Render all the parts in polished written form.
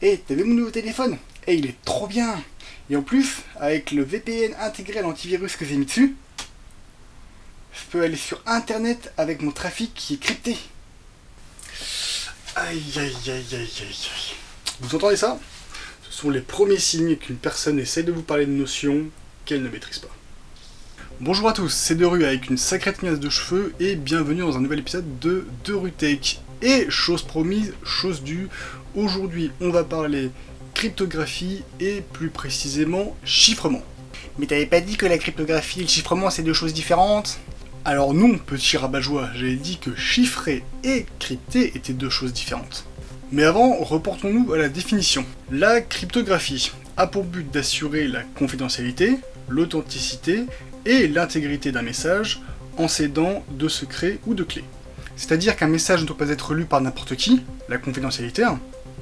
Et t'as vu mon nouveau téléphone? Et il est trop bien! Et en plus, avec le VPN intégré à l'antivirus que j'ai mis dessus, je peux aller sur internet avec mon trafic qui est crypté. Aïe aïe aïe aïe aïe aïe. Vous entendez ça? Ce sont les premiers signes qu'une personne essaie de vous parler de notions qu'elle ne maîtrise pas. Bonjour à tous, c'est Deru avec une sacrée tenasse de cheveux et bienvenue dans un nouvel épisode de Deru Tech. Et chose promise, chose due, aujourd'hui on va parler cryptographie et plus précisément chiffrement. Mais t'avais pas dit que la cryptographie et le chiffrement c'est deux choses différentes? Alors non, petit rabat-joie, j'avais dit que chiffrer et crypter étaient deux choses différentes. Mais avant, reportons-nous à la définition. La cryptographie a pour but d'assurer la confidentialité, l'authenticité et l'intégrité d'un message en s'aidant de secrets ou de clés. C'est-à-dire qu'un message ne doit pas être lu par n'importe qui, la confidentialité,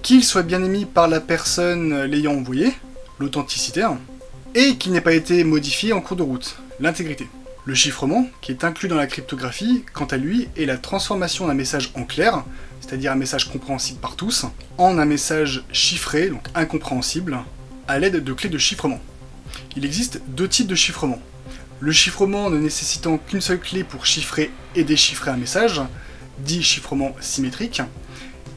qu'il soit bien émis par la personne l'ayant envoyé, l'authenticité, et qu'il n'ait pas été modifié en cours de route, l'intégrité. Le chiffrement, qui est inclus dans la cryptographie, quant à lui, est la transformation d'un message en clair, c'est-à-dire un message compréhensible par tous, en un message chiffré, donc incompréhensible, à l'aide de clés de chiffrement. Il existe deux types de chiffrement. Le chiffrement ne nécessitant qu'une seule clé pour chiffrer et déchiffrer un message, dit chiffrement symétrique,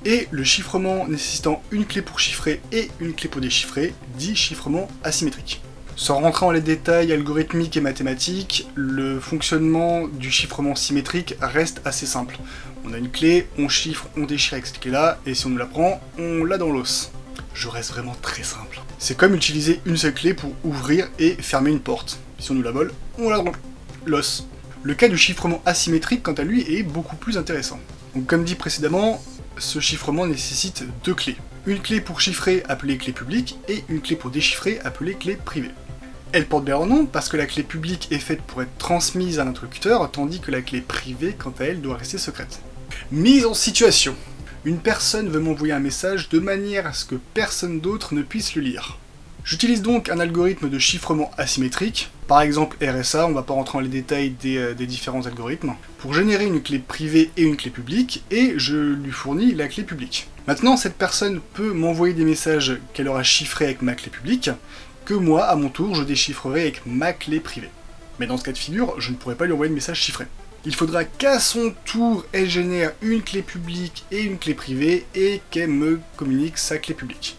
et le chiffrement nécessitant une clé pour chiffrer et une clé pour déchiffrer, dit chiffrement asymétrique. Sans rentrer dans les détails algorithmiques et mathématiques, le fonctionnement du chiffrement symétrique reste assez simple. On a une clé, on chiffre, on déchire avec cette clé-là, et si on nous la prend, on l'a dans l'os. Je reste vraiment très simple. C'est comme utiliser une seule clé pour ouvrir et fermer une porte. Si on nous la vole, on l'a dans l'os. Le cas du chiffrement asymétrique, quant à lui, est beaucoup plus intéressant. Donc, comme dit précédemment, ce chiffrement nécessite deux clés. Une clé pour chiffrer appelée clé publique et une clé pour déchiffrer appelée clé privée. Elle porte bien leur nom parce que la clé publique est faite pour être transmise à l'interlocuteur, tandis que la clé privée, quant à elle, doit rester secrète. Mise en situation. Une personne veut m'envoyer un message de manière à ce que personne d'autre ne puisse le lire. J'utilise donc un algorithme de chiffrement asymétrique, par exemple RSA, on va pas rentrer dans les détails des différents algorithmes, pour générer une clé privée et une clé publique, et je lui fournis la clé publique. Maintenant, cette personne peut m'envoyer des messages qu'elle aura chiffrés avec ma clé publique, que moi, à mon tour, je déchiffrerai avec ma clé privée. Mais dans ce cas de figure, je ne pourrai pas lui envoyer de message chiffré. Il faudra qu'à son tour, elle génère une clé publique et une clé privée, et qu'elle me communique sa clé publique.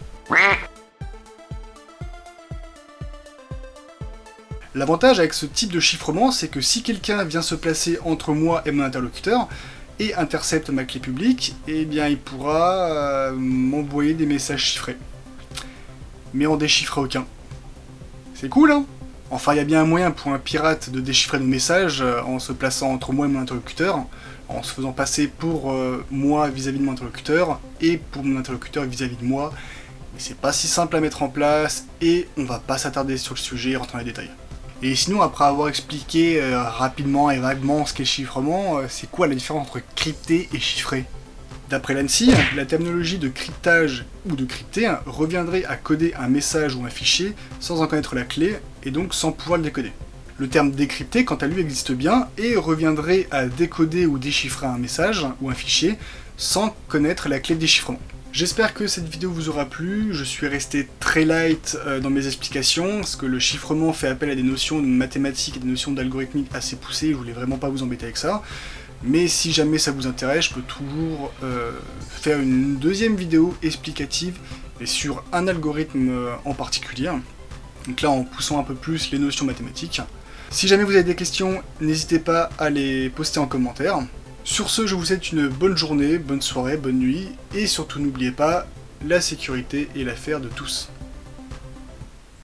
L'avantage avec ce type de chiffrement, c'est que si quelqu'un vient se placer entre moi et mon interlocuteur, et intercepte ma clé publique, eh bien il pourra m'envoyer des messages chiffrés. Mais en déchiffrer aucun. C'est cool, hein? Enfin, il y a bien un moyen pour un pirate de déchiffrer nos messages en se plaçant entre moi et mon interlocuteur, en se faisant passer pour moi vis-à-vis de mon interlocuteur, et pour mon interlocuteur vis-à-vis de moi. Mais c'est pas si simple à mettre en place, et on va pas s'attarder sur le sujet et rentrer dans les détails. Et sinon, après avoir expliqué rapidement et vaguement ce qu'est le chiffrement, c'est quoi la différence entre crypter et chiffrer? D'après l'ANSSI, la terminologie de cryptage ou de crypter reviendrait à coder un message ou un fichier sans en connaître la clé, et donc sans pouvoir le décoder. Le terme décrypter, quant à lui, existe bien, et reviendrait à décoder ou déchiffrer un message ou un fichier sans connaître la clé de déchiffrement. J'espère que cette vidéo vous aura plu, je suis resté très light dans mes explications, parce que le chiffrement fait appel à des notions de mathématiques et des notions d'algorithmique assez poussées, je voulais vraiment pas vous embêter avec ça. Mais si jamais ça vous intéresse, je peux toujours faire une deuxième vidéo explicative, mais sur un algorithme en particulier. Donc là, en poussant un peu plus les notions mathématiques. Si jamais vous avez des questions, n'hésitez pas à les poster en commentaire. Sur ce, je vous souhaite une bonne journée, bonne soirée, bonne nuit, et surtout n'oubliez pas, la sécurité est l'affaire de tous.